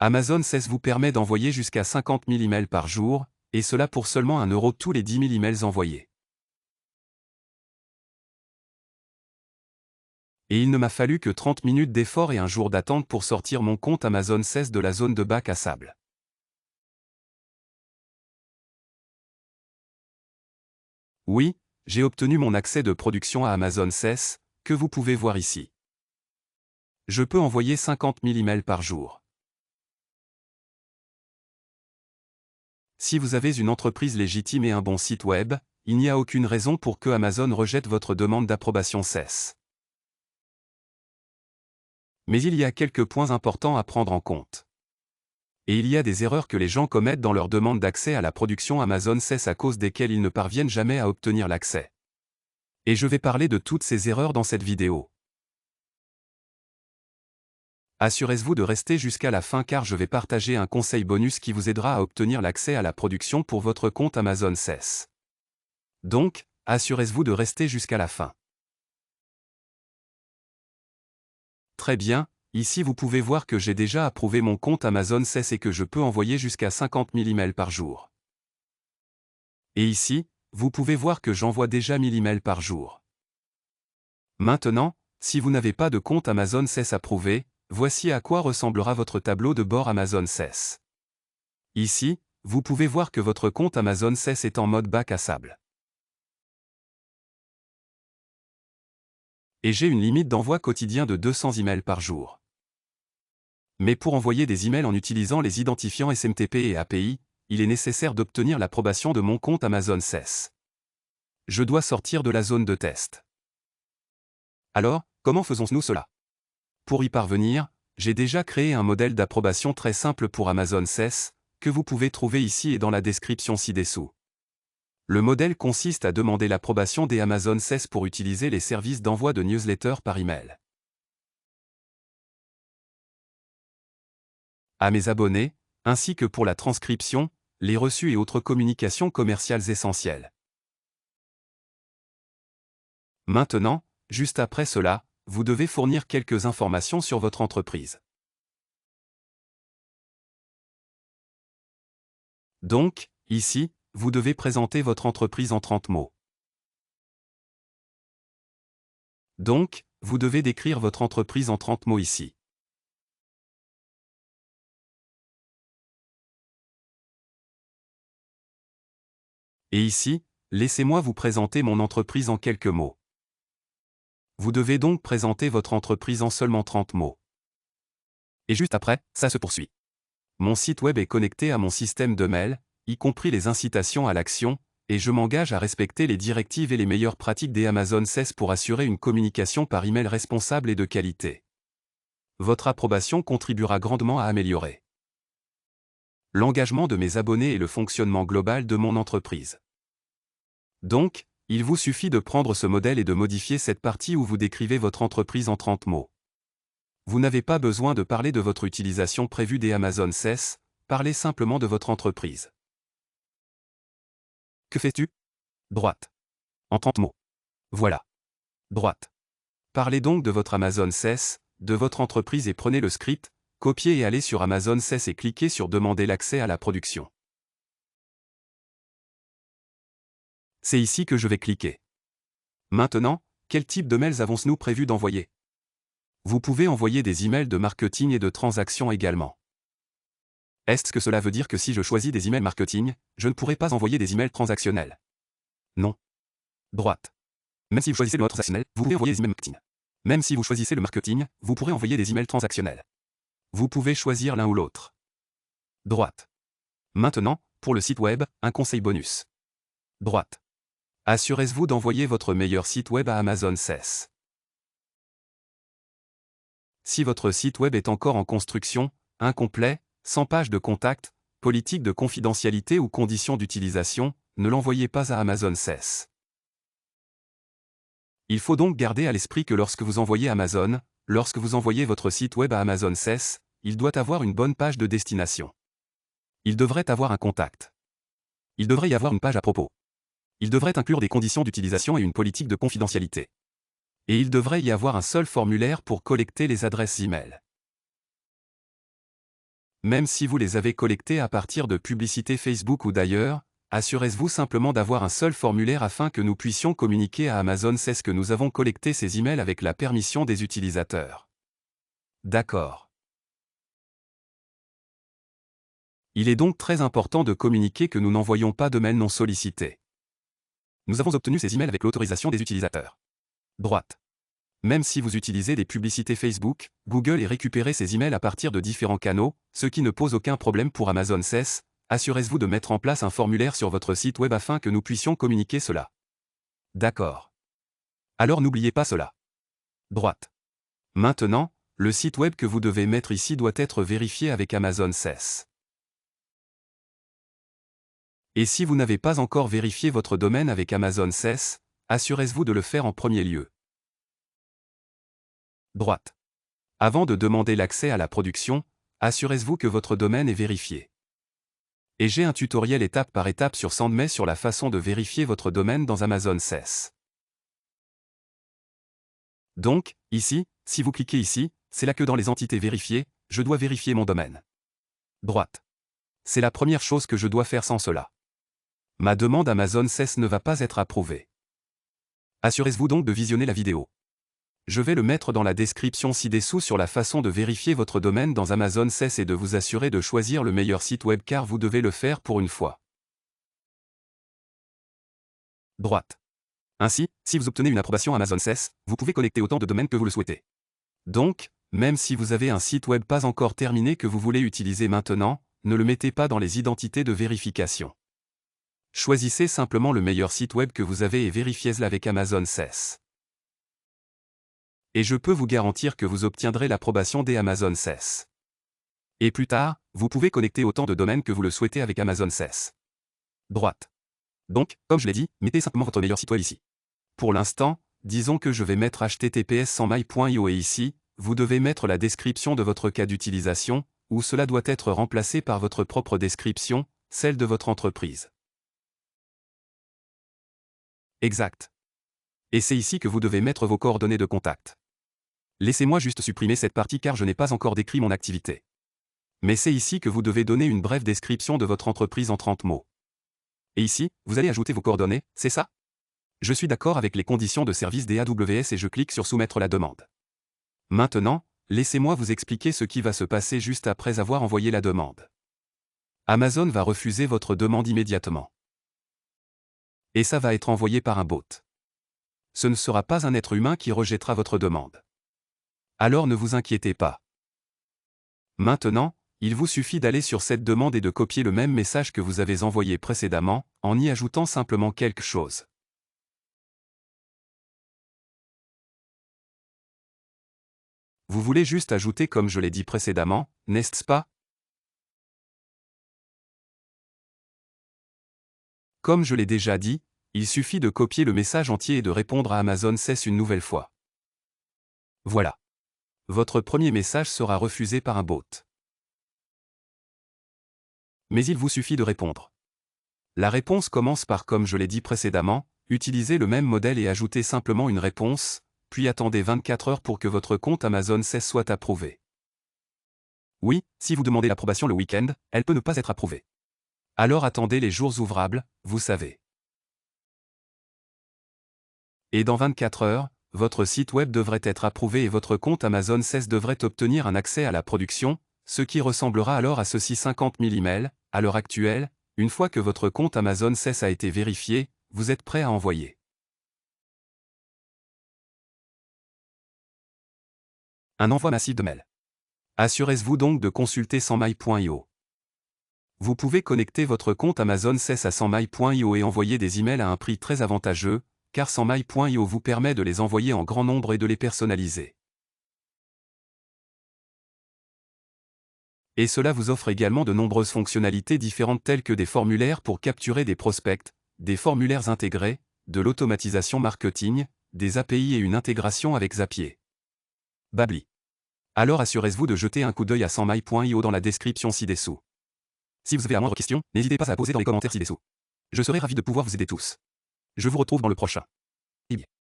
Amazon SS vous permet d'envoyer jusqu'à 50 000 emails par jour, et cela pour seulement 1 € tous les 10 000 emails envoyés. Et il ne m'a fallu que 30 minutes d'effort et un jour d'attente pour sortir mon compte Amazon SS de la zone de bac à sable. Oui, j'ai obtenu mon accès de production à Amazon SS, que vous pouvez voir ici. Je peux envoyer 50 000 emails par jour. Si vous avez une entreprise légitime et un bon site web, il n'y a aucune raison pour que Amazon rejette votre demande d'approbation SS. Mais il y a quelques points importants à prendre en compte. Et il y a des erreurs que les gens commettent dans leur demande d'accès à la production Amazon SS à cause desquelles ils ne parviennent jamais à obtenir l'accès. Et je vais parler de toutes ces erreurs dans cette vidéo. Assurez-vous de rester jusqu'à la fin car je vais partager un conseil bonus qui vous aidera à obtenir l'accès à la production pour votre compte Amazon SS. Donc, assurez-vous de rester jusqu'à la fin. Très bien, ici vous pouvez voir que j'ai déjà approuvé mon compte Amazon SS et que je peux envoyer jusqu'à 50 000 emails par jour. Et ici, vous pouvez voir que j'envoie déjà 1000 emails par jour. Maintenant, si vous n'avez pas de compte Amazon SS approuvé, voici à quoi ressemblera votre tableau de bord Amazon SS. Ici, vous pouvez voir que votre compte Amazon SS est en mode bac à sable. Et j'ai une limite d'envoi quotidien de 200 emails par jour. Mais pour envoyer des emails en utilisant les identifiants SMTP et API, il est nécessaire d'obtenir l'approbation de mon compte Amazon SS. Je dois sortir de la zone de test. Alors, comment faisons-nous cela? Pour y parvenir, j'ai déjà créé un modèle d'approbation très simple pour Amazon SS, que vous pouvez trouver ici et dans la description ci-dessous. Le modèle consiste à demander l'approbation des Amazon SS pour utiliser les services d'envoi de newsletters par email. À mes abonnés, ainsi que pour la transcription, les reçus et autres communications commerciales essentielles. Maintenant, juste après cela, vous devez fournir quelques informations sur votre entreprise. Donc, ici, vous devez présenter votre entreprise en 30 mots. Donc, vous devez décrire votre entreprise en 30 mots ici. Et ici, laissez-moi vous présenter mon entreprise en quelques mots. Vous devez donc présenter votre entreprise en seulement 30 mots. Et juste après, ça se poursuit. Mon site web est connecté à mon système de mail, y compris les incitations à l'action, et je m'engage à respecter les directives et les meilleures pratiques des Amazon SS pour assurer une communication par email responsable et de qualité. Votre approbation contribuera grandement à améliorer l'engagement de mes abonnés et le fonctionnement global de mon entreprise. Donc, il vous suffit de prendre ce modèle et de modifier cette partie où vous décrivez votre entreprise en 30 mots. Vous n'avez pas besoin de parler de votre utilisation prévue des Amazon SS, parlez simplement de votre entreprise. Que fais-tu? Droite. En 30 mots. Voilà. Droite. Parlez donc de votre Amazon SS, de votre entreprise et prenez le script, copiez et allez sur Amazon SS et cliquez sur Demander l'accès à la production. C'est ici que je vais cliquer. Maintenant, quel type de mails avons-nous prévu d'envoyer? Vous pouvez envoyer des emails de marketing et de transactions également. Est-ce que cela veut dire que si je choisis des emails marketing, je ne pourrai pas envoyer des emails transactionnels? Non. Droite. Même si vous choisissez le mode transactionnel, vous pouvez envoyer des emails marketing. Même si vous choisissez le marketing, vous pourrez envoyer des emails transactionnels. Vous pouvez choisir l'un ou l'autre. Droite. Maintenant, pour le site web, un conseil bonus. Droite. Assurez-vous d'envoyer votre meilleur site web à Amazon SS. Si votre site web est encore en construction, incomplet, sans page de contact, politique de confidentialité ou conditions d'utilisation, ne l'envoyez pas à Amazon SS. Il faut donc garder à l'esprit que lorsque vous envoyez votre site web à Amazon SS, il doit avoir une bonne page de destination. Il devrait avoir un contact. Il devrait y avoir une page à propos. Il devrait inclure des conditions d'utilisation et une politique de confidentialité. Et il devrait y avoir un seul formulaire pour collecter les adresses e-mail. Même si vous les avez collectés à partir de publicités Facebook ou d'ailleurs, assurez-vous simplement d'avoir un seul formulaire afin que nous puissions communiquer à Amazon CES que nous avons collecté ces emails avec la permission des utilisateurs. D'accord. Il est donc très important de communiquer que nous n'envoyons pas de mails non sollicités. Nous avons obtenu ces emails avec l'autorisation des utilisateurs. Droite. Même si vous utilisez des publicités Facebook, Google et récupérez ces emails à partir de différents canaux, ce qui ne pose aucun problème pour Amazon CES, assurez-vous de mettre en place un formulaire sur votre site web afin que nous puissions communiquer cela. D'accord. Alors n'oubliez pas cela. Droite. Maintenant, le site web que vous devez mettre ici doit être vérifié avec Amazon CES. Et si vous n'avez pas encore vérifié votre domaine avec Amazon CES, assurez-vous de le faire en premier lieu. Droite. Avant de demander l'accès à la production, assurez-vous que votre domaine est vérifié. Et j'ai un tutoriel étape par étape sur SendMe sur la façon de vérifier votre domaine dans Amazon CES. Donc, ici, si vous cliquez ici, c'est là que dans les entités vérifiées, je dois vérifier mon domaine. Droite. C'est la première chose que je dois faire sans cela. Ma demande Amazon CES ne va pas être approuvée. Assurez-vous donc de visionner la vidéo. Je vais le mettre dans la description ci-dessous sur la façon de vérifier votre domaine dans Amazon CES et de vous assurer de choisir le meilleur site web car vous devez le faire pour une fois. Droite. Ainsi, si vous obtenez une approbation Amazon CES, vous pouvez connecter autant de domaines que vous le souhaitez. Donc, même si vous avez un site web pas encore terminé que vous voulez utiliser maintenant, ne le mettez pas dans les identités de vérification. Choisissez simplement le meilleur site web que vous avez et vérifiez-le avec Amazon CES. Et je peux vous garantir que vous obtiendrez l'approbation des Amazon CES. Et plus tard, vous pouvez connecter autant de domaines que vous le souhaitez avec Amazon CES. Droite. Donc, comme je l'ai dit, mettez simplement votre meilleur site web ici. Pour l'instant, disons que je vais mettre https://my.io et ici, vous devez mettre la description de votre cas d'utilisation, ou cela doit être remplacé par votre propre description, celle de votre entreprise. Exact. Et c'est ici que vous devez mettre vos coordonnées de contact. Laissez-moi juste supprimer cette partie car je n'ai pas encore décrit mon activité. Mais c'est ici que vous devez donner une brève description de votre entreprise en 30 mots. Et ici, vous allez ajouter vos coordonnées, c'est ça? Je suis d'accord avec les conditions de service des AWS et je clique sur Soumettre la demande. Maintenant, laissez-moi vous expliquer ce qui va se passer juste après avoir envoyé la demande. Amazon va refuser votre demande immédiatement. Et ça va être envoyé par un bot. Ce ne sera pas un être humain qui rejettera votre demande. Alors ne vous inquiétez pas. Maintenant, il vous suffit d'aller sur cette demande et de copier le même message que vous avez envoyé précédemment, en y ajoutant simplement quelque chose. Vous voulez juste ajouter comme je l'ai dit précédemment, n'est-ce pas? Comme je l'ai déjà dit, il suffit de copier le message entier et de répondre à Amazon CES une nouvelle fois. Voilà. Votre premier message sera refusé par un bot. Mais il vous suffit de répondre. La réponse commence par comme je l'ai dit précédemment, utilisez le même modèle et ajoutez simplement une réponse, puis attendez 24 heures pour que votre compte Amazon CES soit approuvé. Oui, si vous demandez l'approbation le week-end, elle peut ne pas être approuvée. Alors attendez les jours ouvrables, vous savez. Et dans 24 heures, votre site web devrait être approuvé et votre compte Amazon CES devrait obtenir un accès à la production, ce qui ressemblera alors à ceci 50 000 emails. À l'heure actuelle, une fois que votre compte Amazon CES a été vérifié, vous êtes prêt à envoyer. Un envoi massif de mails. Assurez-vous donc de consulter sendmy.io. Vous pouvez connecter votre compte Amazon CES à sendmy.io et envoyer des emails à un prix très avantageux, car sendmy.io vous permet de les envoyer en grand nombre et de les personnaliser. Et cela vous offre également de nombreuses fonctionnalités différentes telles que des formulaires pour capturer des prospects, des formulaires intégrés, de l'automatisation marketing, des API et une intégration avec Zapier. Babli. Alors assurez-vous de jeter un coup d'œil à sendmy.io dans la description ci-dessous. Si vous avez la moindre question, n'hésitez pas à la poser dans les commentaires ci-dessous. Je serai ravi de pouvoir vous aider tous. Je vous retrouve dans le prochain.